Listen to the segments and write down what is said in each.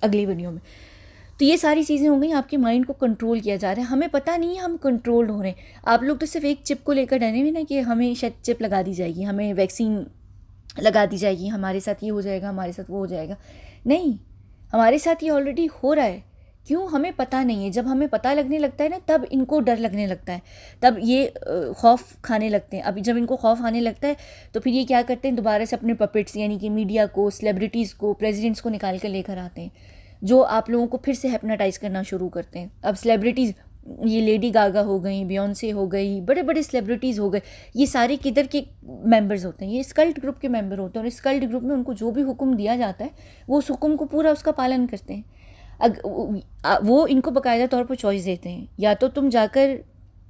अगली वीडियो में। तो ये सारी चीज़ें हो गई, आपके माइंड को कंट्रोल किया जा रहा है, हमें पता नहीं है हम कंट्रोल हो रहे हैं। आप लोग तो सिर्फ एक चिप को लेकर डरे हुए ना कि हमें शायद चिप लगा दी जाएगी, हमें वैक्सीन लगा दी जाएगी, हमारे साथ ये हो जाएगा, हमारे साथ वो हो जाएगा। नहीं, हमारे साथ ये ऑलरेडी हो रहा है। क्यों? हमें पता नहीं है। जब हमें पता लगने लगता है ना, तब इनको डर लगने लगता है, तब ये खौफ खाने लगते हैं। अभी जब इनको खौफ आने लगता है तो फिर ये क्या करते हैं, दोबारा से अपने पपेट्स यानी कि मीडिया को, सेलिब्रिटीज़ को, प्रेसिडेंट्स को निकाल कर लेकर आते हैं, जो आप लोगों को फिर से हिप्नोटाइज करना शुरू करते हैं। अब सेलिब्रिटीज़, ये लेडी गागा हो गई, बियॉन्से हो गई, बड़े बड़े सेलिब्रिटीज़ हो गए, ये सारे किधर के मेंबर्स होते हैं? ये स्कल्ट ग्रुप के मेंबर होते हैं। और स्कल्ट ग्रुप में उनको जो भी हुक्म दिया जाता है वो उस हुक्म को पूरा उसका पालन करते हैं। वो इनको बाकायदा तौर पर चॉइस देते हैं, या तो तुम जाकर,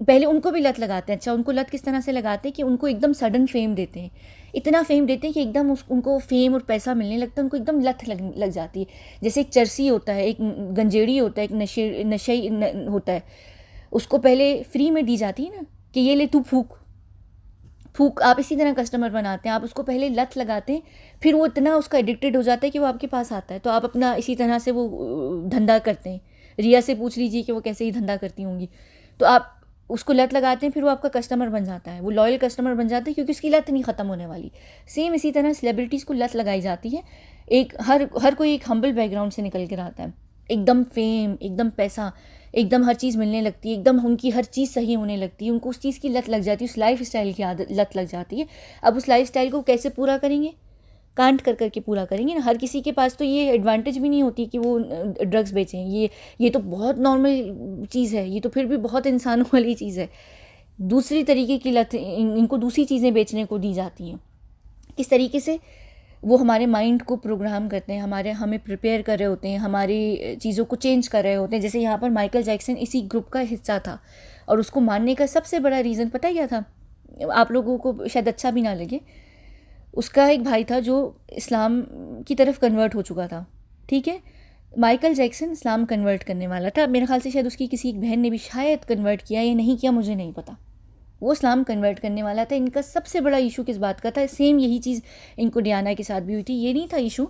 पहले उनको भी लत लगाते हैं। अच्छा, उनको लत किस तरह से लगाते हैं कि उनको एकदम सडन फेम देते हैं, इतना फेम देते हैं कि एकदम उनको फेम और पैसा मिलने लगता है, उनको एकदम लत लग जाती है। जैसे एक चरसी होता है, एक गंजेड़ी होता है, एक नशे होता है, उसको पहले फ्री में दी जाती है ना कि ये ले तू फूक फूक। आप इसी तरह कस्टमर बनाते हैं, आप उसको पहले लत लगाते हैं, फिर वो इतना उसका एडिक्टेड हो जाता है कि वो आपके पास आता है, तो आप अपना इसी तरह से वो धंधा करते हैं। रिया से पूछ लीजिए कि वो कैसे ही धंधा करती होंगी। तो आप उसको लत लगाते हैं, फिर वो आपका कस्टमर बन जाता है, वो लॉयल कस्टमर बन जाता है, क्योंकि उसकी लत नहीं ख़त्म होने वाली। सेम इसी तरह सेलिब्रिटीज़ को लत लगाई जाती है। एक हर कोई एक हम्बल बैकग्राउंड से निकल कर आता है, एकदम फेम, एकदम पैसा, एकदम हर चीज़ मिलने लगती है, एकदम उनकी हर चीज़ सही होने लगती है, उनको उस चीज़ की लत लग जाती है, उस लाइफ स्टाइल की आदत लत लग जाती है। अब उस लाइफ स्टाइल को कैसे पूरा करेंगे? कांट कर करके पूरा करेंगे ना। हर किसी के पास तो ये एडवांटेज भी नहीं होती कि वो ड्रग्स बेचें। ये तो बहुत नॉर्मल चीज़ है, ये तो फिर भी बहुत इंसानों वाली चीज़ है। दूसरी तरीके की लत इनको दूसरी चीज़ें बेचने को दी जाती हैं। किस तरीके से? वो हमारे माइंड को प्रोग्राम करते हैं, हमें प्रिपेयर कर रहे होते हैं, हमारी चीज़ों को चेंज कर रहे होते हैं। जैसे यहाँ पर माइकल जैक्सन इसी ग्रुप का हिस्सा था, और उसको मानने का सबसे बड़ा रीज़न पता है क्या था? आप लोगों को शायद अच्छा भी ना लगे। उसका एक भाई था जो इस्लाम की तरफ कन्वर्ट हो चुका था, ठीक है। माइकल जैक्सन इस्लाम कन्वर्ट करने वाला था। मेरे ख्याल से शायद उसकी किसी एक बहन ने भी शायद कन्वर्ट किया या नहीं किया, मुझे नहीं पता। वो इस्लाम कन्वर्ट करने वाला था। इनका सबसे बड़ा इशू किस बात का था? सेम यही चीज़ इनको डियाना के साथ भी हुई थी। ये नहीं था इशू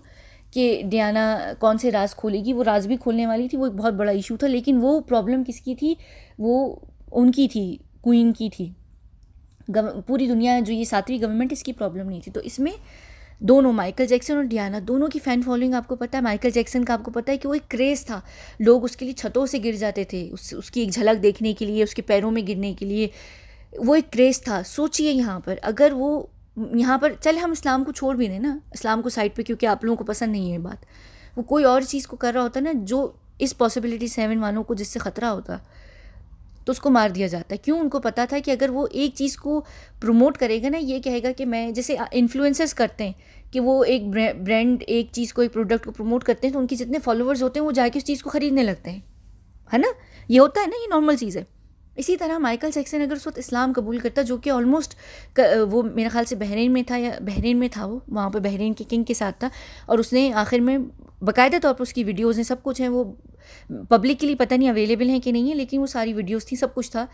कि डियाना कौन से राज खोलेगी, वो राज भी खोलने वाली थी, वो एक बहुत बड़ा इशू था। लेकिन वो प्रॉब्लम किसकी थी? वो उनकी थी, क्वीन की थी। पूरी दुनिया जो ये 7वीं गवर्नमेंट, इसकी प्रॉब्लम नहीं थी। तो इसमें दोनों, माइकल जैक्सन और डियाना, दोनों की फ़ैन फॉलोइंग आपको पता है। माइकल जैक्सन का आपको पता है कि वो एक क्रेज़ था, लोग उसके लिए छतों से गिर जाते थे उसकी एक झलक देखने के लिए, उसके पैरों में गिरने के लिए। वो एक क्रेज़ था। सोचिए यहाँ पर, अगर वो यहाँ पर, चले हम इस्लाम को छोड़ भी दें ना, इस्लाम को साइड पे, क्योंकि आप लोगों को पसंद नहीं है ये बात, वो कोई और चीज़ को कर रहा होता ना जो इस पॉसिबिलिटी 7 वालों को जिससे ख़तरा होता, तो उसको मार दिया जाता है। क्यों? उनको पता था कि अगर वो एक चीज़ को प्रमोट करेगा ना, ये कहेगा कि मैं, जैसे इन्फ्लुएंसर्स करते हैं कि वो एक ब्रांड, एक चीज़ को, एक प्रोडक्ट को प्रमोट करते हैं, तो उनके जितने फॉलोअर्स होते हैं वो जाके उस चीज़ को ख़रीदने लगते हैं, है ना? ये होता है ना, ये नॉर्मल चीज़ है। इसी तरह माइकल जैक्सन अगर उस वक्त इस्लाम कबूल करता, जो कि ऑलमोस्ट वो मेरे ख्याल से बहरीन में था, या बहरीन में था, वो वहाँ पर बहरीन के किंग के साथ था, और उसने आखिर में बाकायदा तौर पर उसकी वीडियोज़ हैं, सब कुछ है, वो पब्लिकली पता नहीं अवेलेबल हैं कि नहीं है, लेकिन वो सारी वीडियोज़ थी, सब कुछ था।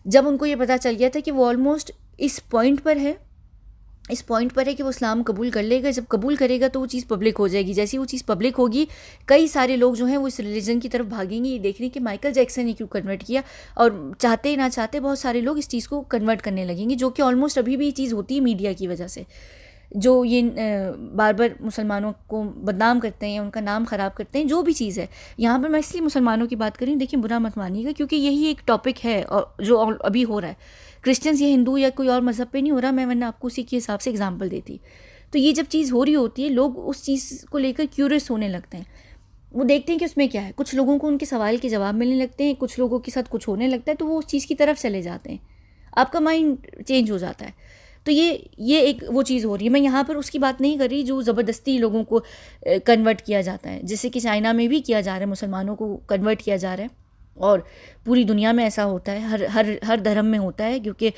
जब उनको ये पता चल गया था कि वो ऑलमोस्ट इस पॉइंट पर है, इस पॉइंट पर है कि वो इस्लाम कबूल कर लेगा, जब कबूल करेगा तो वो चीज़ पब्लिक हो जाएगी। जैसे वो चीज़ पब्लिक होगी, कई सारे लोग जो हैं वो इस रिलीजन की तरफ भागेंगे, ये देखने कि माइकल जैक्सन ने क्यों कन्वर्ट किया, और चाहते ना चाहते बहुत सारे लोग इस चीज़ को कन्वर्ट करने लगेंगे, जो कि ऑलमोस्ट अभी भी ये चीज़ होती है मीडिया की वजह से, जो ये बार बार मुसलमानों को बदनाम करते हैं, उनका नाम ख़राब करते हैं, जो भी चीज़ है। यहाँ पर मैं इसलिए मुसलमानों की बात कर रही हूँ, देखिए बुरा मत मानिएगा, क्योंकि यही एक टॉपिक है और जो अभी हो रहा है। क्रिश्चियंस या हिंदू या कोई और मज़हब पे नहीं हो रहा, मैं वरना आपको उसी के हिसाब से एग्जांपल देती। तो ये जब चीज़ हो रही होती है, लोग उस चीज़ को लेकर क्यूरियस होने लगते हैं, वो देखते हैं कि उसमें क्या है। कुछ लोगों को उनके सवाल के जवाब मिलने लगते हैं, कुछ लोगों के साथ कुछ होने लगता है, तो वो उस चीज़ की तरफ चले जाते हैं, आपका माइंड चेंज हो जाता है। तो ये एक वो चीज़ हो रही है। मैं यहाँ पर उसकी बात नहीं कर रही जो ज़बरदस्ती लोगों को कन्वर्ट किया जाता है, जैसे कि चाइना में भी किया जा रहा है, मुसलमानों को कन्वर्ट किया जा रहा है, और पूरी दुनिया में ऐसा होता है, हर धर्म में होता है, क्योंकि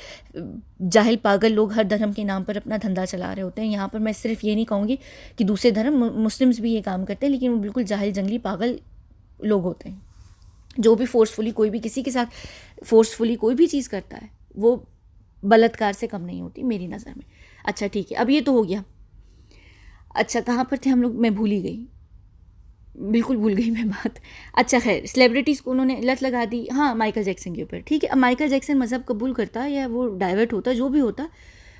जाहिल पागल लोग हर धर्म के नाम पर अपना धंधा चला रहे होते हैं। यहाँ पर मैं सिर्फ ये नहीं कहूँगी कि दूसरे धर्म, मुस्लिम्स भी ये काम करते हैं, लेकिन वो बिल्कुल जाहिल जंगली पागल लोग होते हैं, जो भी फोर्सफुली कोई भी किसी के साथ फोर्सफुली कोई भी चीज़ करता है, वो बलात्कार से कम नहीं होती मेरी नज़र में। अच्छा ठीक है, अब ये तो हो गया। अच्छा, कहाँ पर थे हम लोग? मैं भूल ही गई। बिल्कुल भूल गई मैं बात। अच्छा खैर, सेलिब्रिटीज़ को उन्होंने लत लगा दी, हाँ माइकल जैक्सन के ऊपर, ठीक है। अब माइकल जैक्सन मज़हब कबूल करता या वो डाइवर्ट होता, जो भी होता,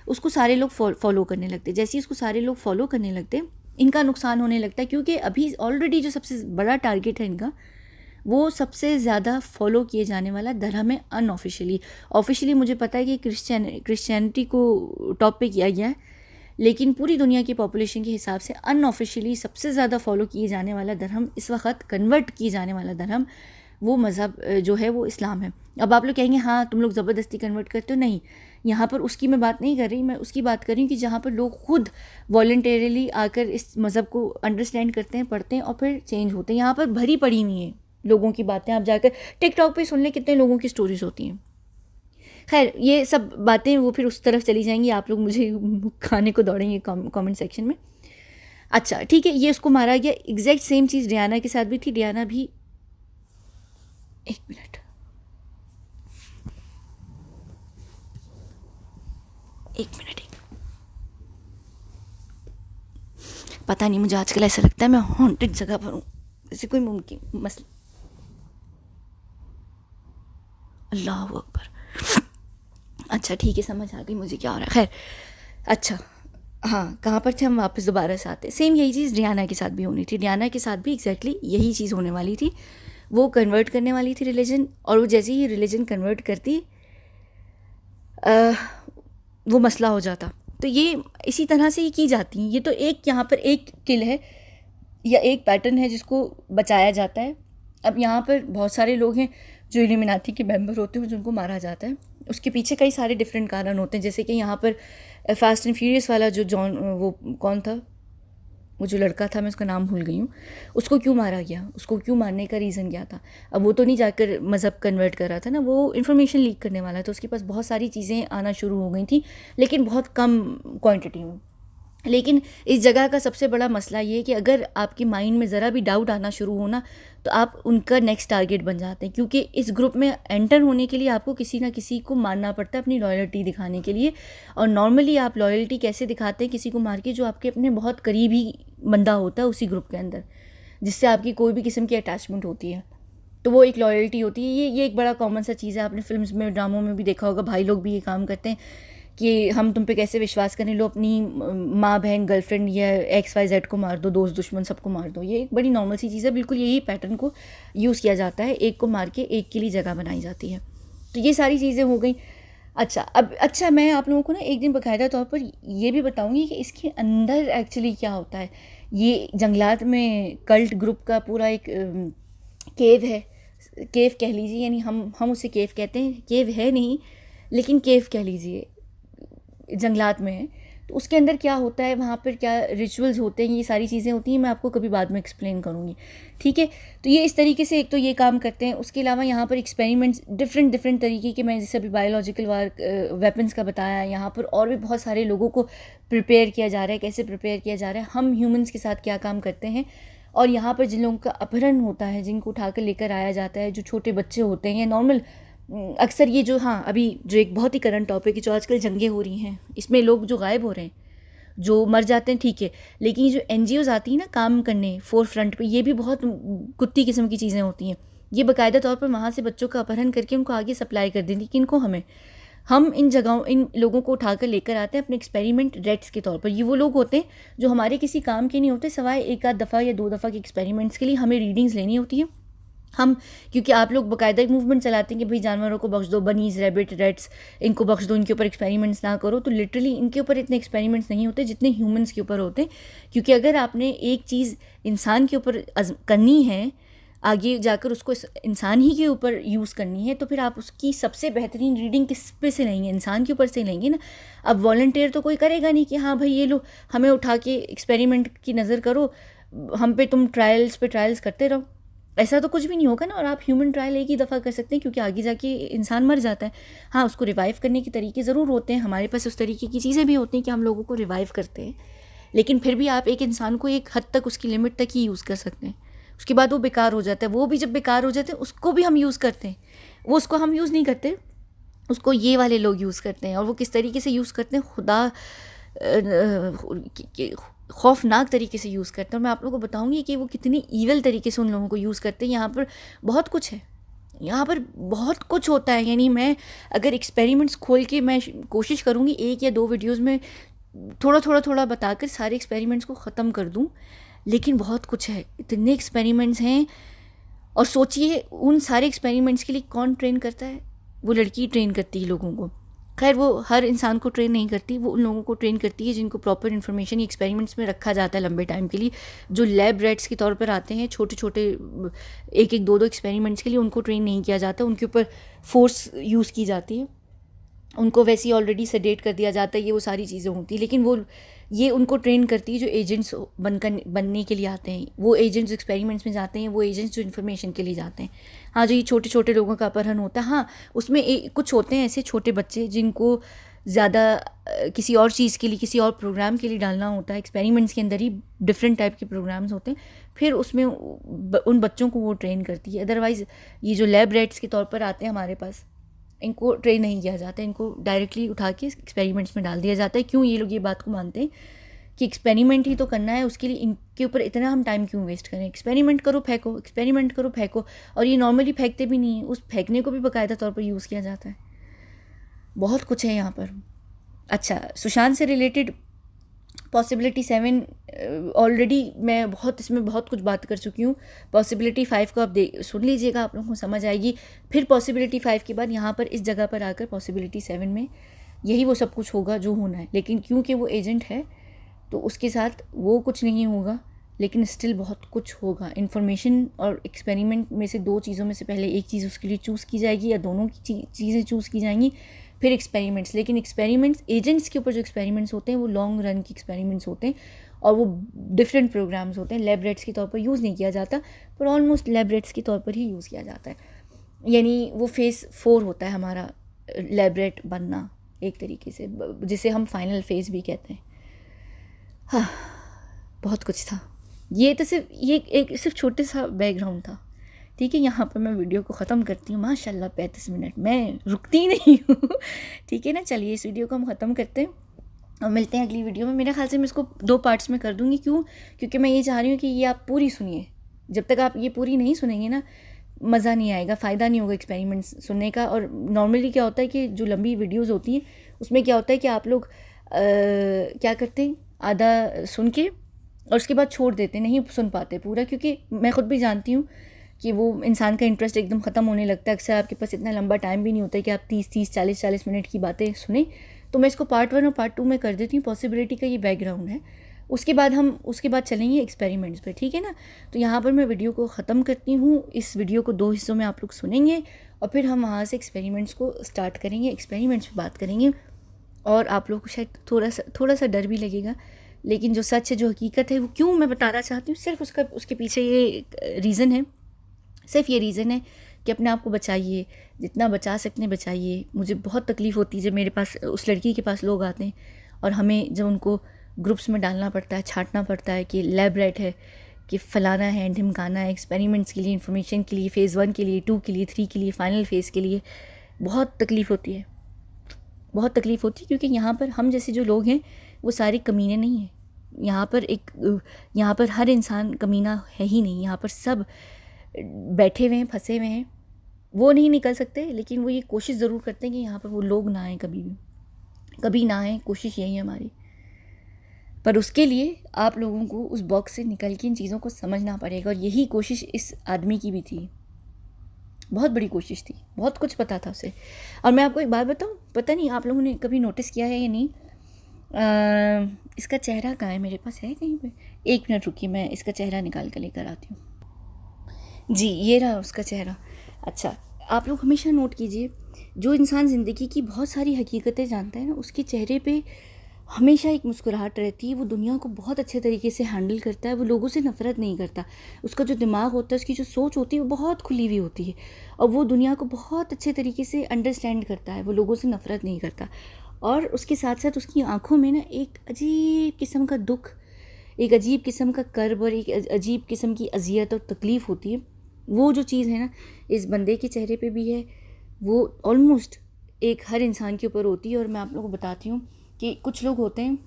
उसको सारे लोग फॉलो करने लगते। जैसे ही उसको सारे लोग फॉलो करने लगते, इनका नुकसान होने लगता है, क्योंकि अभी ऑलरेडी जो सबसे बड़ा टारगेट है इनका, वो सबसे ज़्यादा फॉलो किए जाने वाला धर्म है अनऑफिशियली। ऑफिशियली मुझे पता है कि क्रिश्चियनिटी को टॉप पे किया गया है, लेकिन पूरी दुनिया की पॉपुलेशन के हिसाब से अनऑफिशियली सबसे ज़्यादा फॉलो किए जाने वाला धर्म इस वक्त, कन्वर्ट किए जाने वाला धर्म, वो मज़हब जो है वो इस्लाम है। अब आप लोग कहेंगे हाँ तुम लोग ज़बरदस्ती कन्वर्ट करते हो, नहीं, यहाँ पर उसकी मैं बात नहीं कर रही, मैं उसकी बात कर रही हूँ कि जहाँ पर लोग खुद वॉलंटरीली आकर इस मज़हब को अंडरस्टैंड करते हैं, पढ़ते हैं और फिर चेंज होते हैं। यहाँ पर भरी पड़ी हुई हैं लोगों की बातें, आप जाकर टिकटॉक पे सुन लें कितने लोगों की स्टोरीज होती हैं। खैर ये सब बातें वो फिर उस तरफ चली जाएंगी, आप लोग मुझे खाने को दौड़ेंगे कमेंट सेक्शन में। अच्छा ठीक है, ये उसको मारा गया। एग्जैक्ट सेम चीज़ रियाना के साथ भी थी। रियाना भी, एक मिनट, पता नहीं मुझे आजकल ऐसा लगता है मैं हॉन्टेड जगह पर हूँ, जैसे कोई मुमकिन मसला। अल्लाह अकबर। अच्छा ठीक है, समझ आ गई मुझे क्या हो रहा है। खैर अच्छा, हाँ कहाँ पर थे हम, वापस दोबारा से आते। सेम यही चीज़ रियाना के साथ भी होनी थी। रियाना के साथ भी एग्जैक्टली यही चीज़ होने वाली थी। वो कन्वर्ट करने वाली थी रिलीजन, और वो जैसे ही रिलीजन कन्वर्ट करती वो मसला हो जाता। तो ये इसी तरह से ही की जाती हैं। ये तो एक यहाँ पर एक किल है या एक पैटर्न है जिसको बचाया जाता है। अब यहाँ पर बहुत सारे लोग हैं जो इल्यूमिनाती के मेंबर होते हैं जिनको मारा जाता है। उसके पीछे कई सारे डिफरेंट कारण होते हैं, जैसे कि यहाँ पर फास्ट एंड फ्यूरियस वाला जो जॉन, वो कौन था, वो जो लड़का था, मैं उसका नाम भूल गई हूँ, उसको क्यों मारा गया, उसको क्यों मारने का रीज़न क्या था। अब वो तो नहीं जाकर मज़हब कन्वर्ट कर रहा था ना, वो इन्फॉर्मेशन लीक करने वाला था। उसके पास बहुत सारी चीज़ें आना शुरू हो गई थी, लेकिन बहुत कम क्वांटिटी में। लेकिन इस जगह का सबसे बड़ा मसला ये है कि अगर आपकी माइंड में ज़रा भी डाउट आना शुरू होना, तो आप उनका नेक्स्ट टारगेट बन जाते हैं, क्योंकि इस ग्रुप में एंटर होने के लिए आपको किसी ना किसी को मारना पड़ता है अपनी लॉयल्टी दिखाने के लिए। और नॉर्मली आप लॉयल्टी कैसे दिखाते हैं किसी को मार के, जो आपके अपने बहुत करीबी बंदा होता है उसी ग्रुप के अंदर, जिससे आपकी कोई भी किस्म की अटैचमेंट होती है, तो वो एक लॉयल्टी होती है। ये एक बड़ा कॉमन सा चीज़ है, आपने फिल्म्स में, ड्रामों में भी देखा होगा। भाई लोग भी ये काम करते हैं कि हम तुम पे कैसे विश्वास करें, लो अपनी माँ बहन गर्लफ्रेंड या XYZ को मार दो, दोस्त दुश्मन सबको मार दो। ये एक बड़ी नॉर्मल सी चीज़ है। बिल्कुल यही पैटर्न को यूज़ किया जाता है, एक को मार के एक के लिए जगह बनाई जाती है। तो ये सारी चीज़ें हो गई। अच्छा मैं आप लोगों को ना एक दिन बाकायदा तौर पर ये भी बताऊँगी कि इसके अंदर एक्चुअली क्या होता है। ये जंगलात में कल्ट ग्रुप का पूरा एक केव है, केव कह लीजिए, यानी हम उसे केव कहते हैं, केव है नहीं लेकिन केव कह लीजिए, जंगलात में है। तो उसके अंदर क्या होता है, वहाँ पर क्या रिचुअल्स होते हैं, ये सारी चीज़ें होती हैं, मैं आपको कभी बाद में एक्सप्लेन करूँगी, ठीक है। तो ये इस तरीके से एक तो ये काम करते हैं। उसके अलावा यहाँ पर एक्सपेरिमेंट्स डिफरेंट तरीके के, मैं जैसे अभी बायोलॉजिकल वेपन्स का बताया, यहाँ पर और भी बहुत सारे लोगों को प्रिपेयर किया जा रहा है। कैसे प्रिपेयर किया जा रहा है, हम ह्यूमन्स के साथ क्या काम करते हैं। और यहाँ पर जिन लोगों का अपहरण होता है, जिनको उठाकर लेकर आया जाता है, जो छोटे बच्चे होते हैं, नॉर्मल अक्सर ये जो, हाँ अभी जो एक बहुत ही करंट टॉपिक है, जो आजकल जंगें हो रही हैं, इसमें लोग जो गायब हो रहे हैं, जो मर जाते हैं, ठीक है, लेकिन ये जो NGOs आती हैं ना काम करने फोर फ्रंट पे, ये भी बहुत कुत्ती किस्म की चीज़ें होती हैं। ये बाकायदा तौर पर वहाँ से बच्चों का अपहरण करके उनको आगे सप्लाई कर देती, किनको, हमें। हम इन जगहों, इन लोगों को उठाकर लेकर आते हैं अपने एक्सपेरिमेंट रेट्स के तौर पर। ये वो लोग होते हैं जो हमारे किसी काम के नहीं होते, सिवाय एक आध दफ़ा या 2 दफ़ा के एक्सपेरिमेंट्स के लिए हमें रीडिंग्स लेनी होती है। हम, क्योंकि आप लोग बाकायदा एक मूवमेंट चलाते हैं कि भाई जानवरों को बख्श दो, बनीज, रैबिट, रेट्स, इनको बख्श दो, इनके ऊपर एक्सपेरिमेंट्स ना करो। तो लिटरली इनके ऊपर इतने एक्सपेरिमेंट्स नहीं होते जितने ह्यूमंस के ऊपर होते हैं, क्योंकि अगर आपने एक चीज़ इंसान के ऊपर करनी है, आगे जाकर उसको इंसान ही के ऊपर यूज़ करनी है, तो फिर आप उसकी सबसे बेहतरीन रीडिंग किस पे से लेंगे, इंसान के ऊपर से लेंगे ना। अब वॉलंटियर तो कोई करेगा नहीं कि हाँ भाई ये लो हमें उठा के एक्सपेरिमेंट की नज़र करो, हम पे तुम ट्रायल्स पे ट्रायल्स करते रहो, ऐसा तो कुछ भी नहीं होगा ना। और आप ह्यूमन ट्रायल एक ही दफ़ा कर सकते हैं, क्योंकि आगे जाके इंसान मर जाता है। हाँ उसको रिवाइव करने के तरीके ज़रूर होते हैं, हमारे पास उस तरीके की चीज़ें भी होती हैं कि हम लोगों को रिवाइव करते हैं, लेकिन फिर भी आप एक इंसान को एक हद तक, उसकी लिमिट तक ही यूज़ कर सकते हैं। उसके बाद वो बेकार हो जाता है। वो भी जब बेकार हो जाते हैं उसको भी हम यूज़ करते हैं, वो उसको हम यूज़ नहीं करते, उसको ये वाले लोग यूज़ करते हैं। और वो किस तरीके से यूज़ करते हैं, खौफनाक तरीके से यूज़ करते हैं। और मैं आप लोगों को बताऊंगी कि वो कितनी ईवल तरीके से उन लोगों को यूज़ करते हैं। यहाँ पर बहुत कुछ है, यहाँ पर बहुत कुछ होता है। यानी मैं अगर एक्सपेरिमेंट्स खोल के मैं कोशिश करूँगी 1 या 2 वीडियोज़ में थोड़ा बताकर सारे एक्सपेरिमेंट्स को ख़त्म कर दूँ, लेकिन बहुत कुछ है, इतने एक्सपेरिमेंट्स हैं। और सोचिए उन सारे एक्सपेरिमेंट्स के लिए कौन ट्रेन करता है? वो लड़की ट्रेन करती है लोगों को। खैर वो हर इंसान को ट्रेन नहीं करती, वो उन लोगों को ट्रेन करती है जिनको प्रॉपर इन्फॉर्मेशन एक्सपेरिमेंट्स में रखा जाता है लंबे टाइम के लिए। जो लैब रैट्स के तौर पर आते हैं, छोटे छोटे 1-1 2-2 एक्सपेरिमेंट्स के लिए, उनको ट्रेन नहीं किया जाता, उनके ऊपर फोर्स यूज़ की जाती है, उनको वैसे ही ऑलरेडी सेडेट कर दिया जाता है, ये वो सारी चीज़ें होती हैं। लेकिन वो ये उनको ट्रेन करती है जो एजेंट्स बनने के लिए आते हैं, वो एजेंट्स एक्सपेरिमेंट्स में जाते हैं, वो एजेंट्स जो इन्फॉर्मेशन के लिए जाते हैं। हाँ, जो ये छोटे छोटे लोगों का अपहरण होता है, हाँ उसमें कुछ होते हैं ऐसे छोटे बच्चे जिनको ज़्यादा किसी और चीज़ के लिए, किसी और प्रोग्राम के लिए डालना होता है। एक्सपेरिमेंट्स के अंदर ही डिफरेंट टाइप के प्रोग्राम्स होते हैं, फिर उसमें उन बच्चों को वो ट्रेन करती है। अदरवाइज़ ये जो लैब रैट्स के तौर पर आते हैं हमारे पास, इनको ट्रेन नहीं किया जाता, इनको डायरेक्टली उठा के एक्सपेरिमेंट्स में डाल दिया जाता है। क्यों ये लोग ये बात को मानते हैं कि एक्सपेरिमेंट ही तो करना है, उसके लिए इनके ऊपर इतना हम टाइम क्यों वेस्ट करें? एक्सपेरिमेंट करो फेंको, एक्सपेरिमेंट करो फेंको। और ये नॉर्मली फेंकते भी नहीं है, उस फेंकने को भी बाकायदा तौर पर यूज़ किया जाता है। बहुत कुछ है यहाँ पर। अच्छा, सुशांत से रिलेटेड पॉसिबिलिटी 7 ऑलरेडी मैं इसमें बहुत कुछ बात कर चुकी हूँ। पॉसिबिलिटी 5 को आप सुन लीजिएगा, आप लोगों को समझ आएगी। फिर पॉसिबिलिटी 5 के बाद यहाँ पर इस जगह पर आकर पॉसिबिलिटी 7 में यही वो सब कुछ होगा जो होना है। लेकिन क्योंकि वो एजेंट है तो उसके साथ वो कुछ नहीं होगा, लेकिन स्टिल बहुत कुछ होगा। इन्फॉर्मेशन और एक्सपेरिमेंट में से 2 चीज़ों में से पहले एक चीज़ उसके लिए चूज़ की जाएगी या दोनों की चीज़ें चूज़ की जाएंगी, फिर एक्सपेरिमेंट्स। लेकिन एक्सपेरिमेंट्स एजेंट्स के ऊपर जो एक्सपेरिमेंट्स होते हैं वो लॉन्ग रन के एक्सपेरिमेंट्स होते हैं और वो डिफरेंट प्रोग्राम्स होते हैं। लैब रैट्स के तौर पर यूज़ नहीं किया जाता, पर ऑलमोस्ट लैब रैट्स के तौर पर ही यूज़ किया जाता है। यानी वो फेज़ 4 होता है हमारा लैब रैट बनना एक तरीके से, जिसे हम फाइनल फेज़ भी कहते हैं। हाँ, बहुत कुछ था। ये तो सिर्फ छोटे सा बैकग्राउंड था, ठीक है। यहाँ पर मैं वीडियो को ख़त्म करती हूँ। माशाल्लाह 35 मिनट, मैं रुकती नहीं हूँ ठीक है ना। चलिए इस वीडियो को हम ख़त्म करते हैं और मिलते हैं अगली वीडियो में। मेरे ख्याल से मैं इसको 2 पार्ट्स में कर दूँगी। क्यों? क्योंकि मैं ये चाह रही हूँ कि ये आप पूरी सुनिए। जब तक आप ये पूरी नहीं सुनेंगे ना, मज़ा नहीं आएगा, फ़ायदा नहीं होगा एक्सपेरिमेंट्स सुनने का। और नॉर्मली क्या होता है कि जो लंबी वीडियोज़ होती हैं उसमें क्या होता है कि आप लोग क्या करते हैं, आधा सुन के और उसके बाद छोड़ देते, नहीं सुन पाते पूरा। क्योंकि मैं ख़ुद भी जानती हूँ कि वो इंसान का इंटरेस्ट एकदम ख़त्म होने लगता है। अक्सर आपके पास इतना लंबा टाइम भी नहीं होता है कि आप 30 40 मिनट की बातें सुने। तो मैं इसको पार्ट 1 और पार्ट 2 में कर देती हूँ। पॉसिबिलिटी का ये बैकग्राउंड है, उसके बाद चलेंगे एक्सपेरिमेंट्स पे, ठीक है ना। तो यहाँ पर मैं वीडियो को ख़त्म करती हूँ। इस वीडियो को 2 हिस्सों में आप लोग सुनेंगे और फिर हम वहाँ से एक्सपेरिमेंट्स को स्टार्ट करेंगे, एक्सपेरिमेंट्स पे बात करेंगे। और आप लोग को शायद थोड़ा सा डर भी लगेगा, लेकिन जो सच है, जो हकीकत है, वो क्यों मैं बताना चाहती हूँ, सिर्फ उसके पीछे ये रीज़न है, सिर्फ ये रीज़न है कि अपने आप को बचाइए, जितना बचा सकते हैं बचाइए। मुझे बहुत तकलीफ़ होती है जब मेरे पास उस लड़की के पास लोग आते हैं और हमें जब उनको ग्रुप्स में डालना पड़ता है, छांटना पड़ता है कि लैब रैट है, कि फ़लाना है, ढिमकाना है, एक्सपेरिमेंट्स के लिए, इन्फॉर्मेशन के लिए, फ़ेज़ 1 के लिए, 2 के लिए, 3 के लिए, फ़ाइनल फ़ेज़ के लिए। बहुत तकलीफ़ होती है, बहुत तकलीफ़ होती है। क्योंकि यहाँ पर हम जैसे जो लोग हैं वो सारे कमीने नहीं हैं। यहाँ पर हर इंसान कमीना है ही नहीं। यहाँ पर सब बैठे हुए हैं, फंसे हुए हैं, वो नहीं निकल सकते। लेकिन वो ये कोशिश ज़रूर करते हैं कि यहाँ पर वो लोग ना आएँ, कभी ना आएँ। कोशिश यही है हमारी। पर उसके लिए आप लोगों को उस बॉक्स से निकल के इन चीज़ों को समझना पड़ेगा। और यही कोशिश इस आदमी की भी थी, बहुत बड़ी कोशिश थी, बहुत कुछ पता था उसे। और मैं आपको एक बात बताऊँ, पता नहीं आप लोगों ने कभी नोटिस किया है या नहीं, इसका चेहरा कहाँ है? मेरे पास है कहीं पे? 1 मिनट रुकिए, मैं इसका चेहरा निकाल कर लेकर आती हूँ। जी, ये रहा उसका चेहरा। अच्छा, आप लोग हमेशा नोट कीजिए, जो इंसान ज़िंदगी की बहुत सारी हकीकतें जानता है ना, उसके चेहरे पे हमेशा एक मुस्कुराहट रहती है। वो दुनिया को बहुत अच्छे तरीके से हैंडल करता है, वो लोगों से नफ़रत नहीं करता। उसका जो दिमाग होता है, उसकी जो सोच होती है, वो बहुत खुली हुई होती है और वो दुनिया को बहुत अच्छे तरीके से अंडरस्टैंड करता है। वो लोगों से नफ़रत नहीं करता। और उसके साथ साथ उसकी आँखों में ना एक अजीब किस्म का दुख, एक अजीब किस्म का कर्ब और एक अजीब किस्म की अजियत और तकलीफ़ होती है। वो जो चीज़ है ना, इस बंदे के चेहरे पे भी है, वो ऑलमोस्ट एक हर इंसान के ऊपर होती है। और मैं आप लोगों को बताती हूँ कि कुछ लोग होते हैं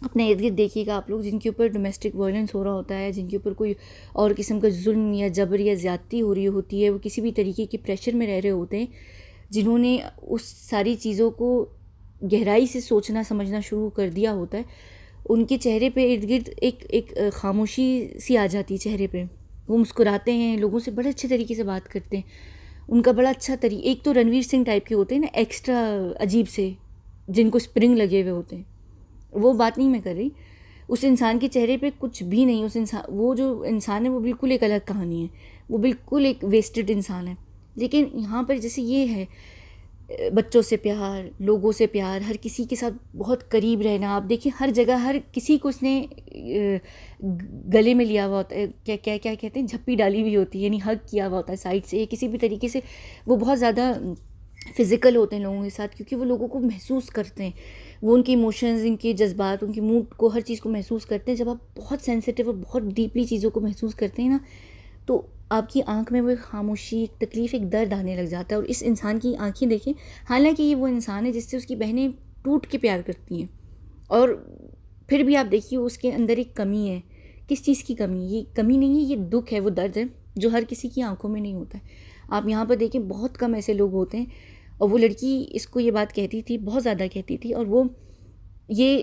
अपने इर्द गिर्द देखिएगा आप लोग, जिनके ऊपर डोमेस्टिक वायलेंस हो रहा होता है, जिनके ऊपर कोई और किस्म का जुल्म या जबर या ज़्यादती हो रही होती है, वो किसी भी तरीके के प्रेशर में रह रहे होते हैं, जिन्होंने उस सारी चीज़ों को गहराई से सोचना समझना शुरू कर दिया होता है, उनके चेहरे पे इर्द गिर्द एक एक खामोशी सी आ जाती है चेहरे पे। वो मुस्कुराते हैं, लोगों से बड़े अच्छे तरीके से बात करते हैं, उनका बड़ा अच्छा एक तो रणवीर सिंह टाइप के होते हैं ना, एक्स्ट्रा अजीब से, जिनको स्प्रिंग लगे हुए होते हैं, वो बात नहीं मैं कर रही। उस इंसान के चेहरे पे कुछ भी नहीं, उस इंसान, वो जो इंसान है वो बिल्कुल एक अलग कहानी है, वो बिल्कुल एक वेस्टेड इंसान है। लेकिन यहाँ पर जैसे ये है, बच्चों से प्यार, लोगों से प्यार, हर किसी के साथ बहुत करीब रहना। आप देखिए हर जगह हर किसी को उसने गले में लिया हुआ होता है, क्या क्या क्या कहते हैं, झप्पी डाली हुई होती है, यानी हग किया हुआ होता है साइड से, किसी भी तरीके से। वो बहुत ज़्यादा फिज़िकल होते हैं लोगों के साथ, क्योंकि वो लोगों को महसूस करते हैं, वो उनके इमोशंस, उनके जज्बात, उनकी मूड को, हर चीज़ को महसूस करते हैं। जब आप बहुत सेंसिटिव और बहुत डीपली चीज़ों को महसूस करते हैं ना, तो आपकी आंख में वो एक खामोशी, एक तकलीफ़, एक दर्द आने लग जाता है। और इस इंसान की आंखें देखें, हालांकि ये वो इंसान है जिससे उसकी बहनें टूट के प्यार करती हैं, और फिर भी आप देखिए उसके अंदर एक कमी है। किस चीज़ की कमी? ये कमी नहीं है, ये दुख है, वो दर्द है जो हर किसी की आंखों में नहीं होता है। आप यहाँ पर देखें, बहुत कम ऐसे लोग होते हैं। और वो लड़की इसको ये बात कहती थी, बहुत ज़्यादा कहती थी, और वो ये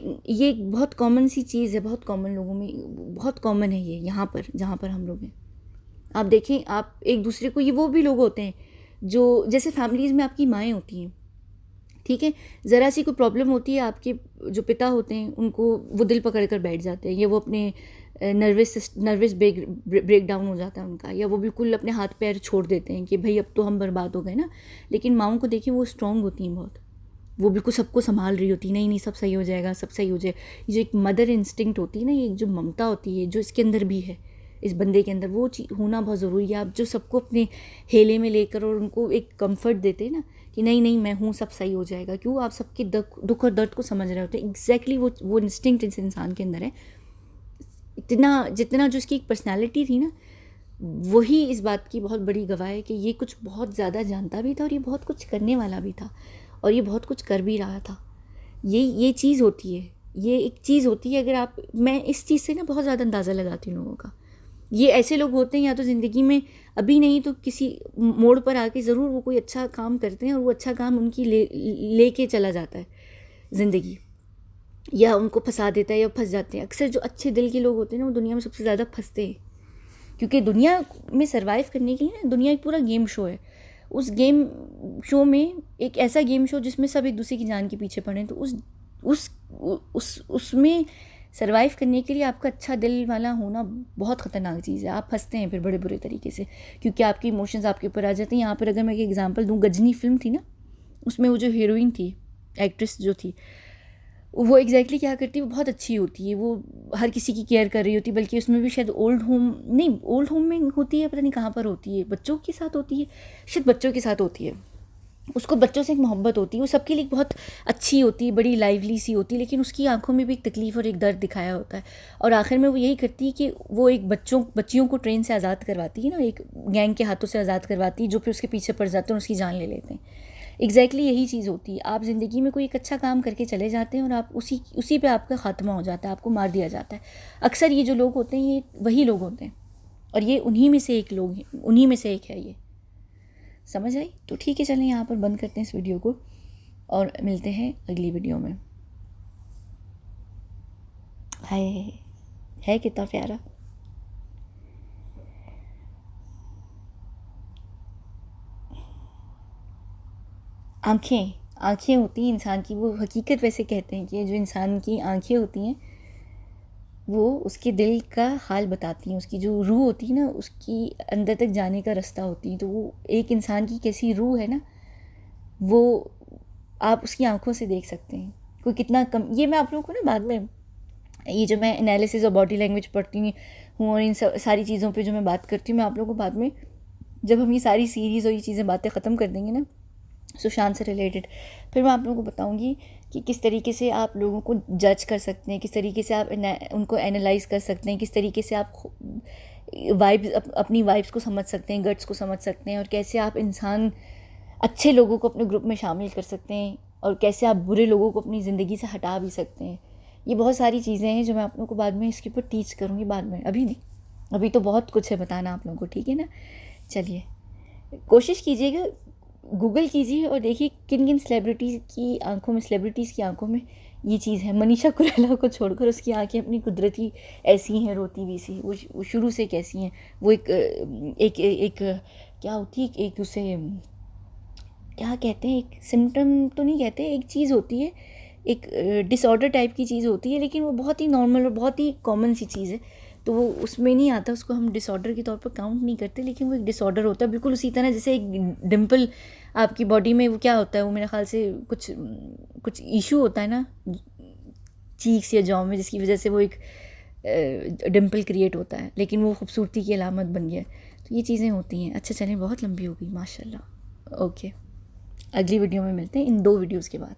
एक बहुत कॉमन सी चीज़ है, बहुत कॉमन लोगों में, बहुत कॉमन है ये यहाँ पर जहाँ पर हम लोग हैं। आप देखें, आप एक दूसरे को, ये वो भी लोग होते हैं जो, जैसे फैमिलीज़ में आपकी माएँ होती हैं, ठीक है, ज़रा सी कोई प्रॉब्लम होती है, आपके जो पिता होते हैं उनको वो दिल पकड़ कर बैठ जाते हैं, या वो अपने नर्वस ब्रेक डाउन हो जाता है उनका, या वो बिल्कुल अपने हाथ पैर छोड़ देते हैं कि भाई अब तो हम बर्बाद हो गए ना। लेकिन माँओं को देखिए, वो स्ट्रॉन्ग होती हैं बहुत, वो बिल्कुल सबको संभाल रही होती है, नहीं नहीं सब सही हो जाएगा, सब सही हो जाएगा। ये जो एक मदर इंस्टिंक्ट होती है ना, ये जो ममता होती है जो इसके अंदर भी है, इस बंदे के अंदर, वो चीज़ होना बहुत ज़रूरी है। आप जो सबको अपने हेले में लेकर और उनको एक कंफर्ट देते हैं ना कि नहीं नहीं मैं हूँ, सब सही हो जाएगा, क्यों? आप सबके दुख और दर्द को समझ रहे होते हैं। एग्जैक्टली वो इंस्टिंक्ट इस इंसान के अंदर है। इतना जितना जो इसकी एक पर्सनैलिटी थी ना, वही इस बात की बहुत बड़ी गवाह है कि ये कुछ बहुत ज़्यादा जानता भी था, और ये बहुत कुछ करने वाला भी था, और ये बहुत कुछ कर भी रहा था। ये चीज़ होती है, ये एक चीज़ होती है। अगर आप, मैं इस चीज़ से ना बहुत ज़्यादा अंदाज़ा लगाती हूँ लोगों का। ये ऐसे लोग होते हैं, या तो ज़िंदगी में अभी नहीं तो किसी मोड़ पर आके ज़रूर वो कोई अच्छा काम करते हैं, और वो अच्छा काम उनकी लेके चला जाता है ज़िंदगी, या उनको फंसा देता है, या फंस जाते हैं। अक्सर जो अच्छे दिल के लोग होते हैं ना, वो दुनिया में सबसे ज़्यादा फंसते हैं, क्योंकि दुनिया में सर्वाइव करने के लिए ना, दुनिया एक पूरा गेम शो है। उस गेम शो में, एक ऐसा गेम शो जिसमें सब एक दूसरे की जान के पीछे पड़े, तो उसमें सर्वाइव करने के लिए आपका अच्छा दिल वाला होना बहुत ख़तरनाक चीज़ है। आप फंसते हैं फिर बड़े बुरे तरीके से, क्योंकि आपके इमोशंस आपके ऊपर आ जाते हैं। यहाँ पर अगर मैं एक एग्जांपल दूँ, गजनी फिल्म थी ना, उसमें वो जो हीरोइन थी, एक्ट्रेस जो थी, वो एग्जैक्टली क्या करती है, वो बहुत अच्छी होती है, वो हर किसी की केयर कर रही होती है। बल्कि उसमें भी शायद ओल्ड होम में होती है, पता नहीं कहाँ पर होती है, बच्चों के साथ होती है, शायद बच्चों के साथ होती है। उसको बच्चों से एक मोहब्बत होती है, वो सबके लिए बहुत अच्छी होती है, बड़ी लाइवली सी होती है, लेकिन उसकी आंखों में भी एक तकलीफ़ और एक दर्द दिखाया होता है। और आखिर में वो यही करती है कि वो एक बच्चियों को ट्रेन से आज़ाद करवाती है ना, एक गैंग के हाथों से आज़ाद करवाती है, जो फिर उसके पीछे पड़ जाते हैं और उसकी जान ले लेते हैं। एग्जैक्टली यही चीज़ होती है। आप ज़िंदगी में कोई एक अच्छा काम करके चले जाते हैं, और आप उसी पे आपका ख़ात्मा हो जाता है, आपको मार दिया जाता है। अक्सर ये जो लोग होते हैं, ये वही लोग होते हैं, और ये उन्हीं में से एक है ये। समझ आई? तो ठीक है, चलें यहाँ पर बंद करते हैं इस वीडियो को, और मिलते हैं अगली वीडियो में। हाय, है कितना प्यारा। आँखें होती हैं इंसान की, वो हकीकत वैसे कहते हैं कि जो इंसान की आँखें होती हैं, वो उसके दिल का हाल बताती हैं। उसकी जो रूह होती है ना, उसकी अंदर तक जाने का रास्ता होती है। तो वो एक इंसान की कैसी रूह है ना, वो आप उसकी आंखों से देख सकते हैं। कोई कितना कम, ये मैं आप लोगों को ना बाद में, ये जो मैं एनालिसिस और बॉडी लैंग्वेज पढ़ती हूँ और इन सारी चीज़ों पे जो मैं बात करती हूँ, मैं आप लोगों को बाद में, जब हम ये सारी सीरीज़ और ये चीज़ें बातें ख़त्म कर देंगे ना सुशांत से रिलेटेड, फिर मैं आप लोगों को बताऊंगी कि किस तरीके से आप लोगों को जज कर सकते हैं, किस तरीके से आप उनको एनालाइज कर सकते हैं, किस तरीके से आप अपनी वाइब्स को समझ सकते हैं, गट्स को समझ सकते हैं, और कैसे आप इंसान अच्छे लोगों को अपने ग्रुप में शामिल कर सकते हैं, और कैसे आप बुरे लोगों को अपनी ज़िंदगी से हटा भी सकते हैं। ये बहुत सारी चीज़ें हैं जो मैं आप लोगों को बाद में इसके ऊपर टीच करूँगी, बाद में, अभी नहीं। अभी तो बहुत कुछ है बताना आप लोगों को, ठीक है ना। चलिए, कोशिश कीजिएगा, गूगल कीजिए और देखिए किन किन सेलिब्रिटीज़ की आंखों में ये चीज़ है। मनीषा कोइराला को छोड़कर उसकी आंखें अपनी कुदरती ऐसी हैं, रोती हुई सी, वो शुरू से कैसी हैं। वो एक क्या होती है, एक उसे क्या कहते हैं, एक सिम्टम तो नहीं कहते, एक चीज़ होती है, एक डिसऑर्डर टाइप की चीज़ होती है, लेकिन वो बहुत ही नॉर्मल और बहुत ही कॉमन सी चीज़ है, तो वो उसमें नहीं आता, उसको हम डिसऑर्डर के तौर पर काउंट नहीं करते, लेकिन वो एक डिसऑर्डर होता है। बिल्कुल उसी तरह जैसे एक डिम्पल आपकी बॉडी में, वो क्या होता है, वो मेरे ख्याल से कुछ इशू होता है ना चीक्स या जॉ में, जिसकी वजह से वो एक डिम्पल क्रिएट होता है, लेकिन वो खूबसूरती की अलामत बन गया। तो ये चीज़ें होती हैं। अच्छा चलें, बहुत लंबी हो गई माशाल्लाह। ओके, अगली वीडियो में मिलते हैं इन 2 वीडियोज़ के बाद।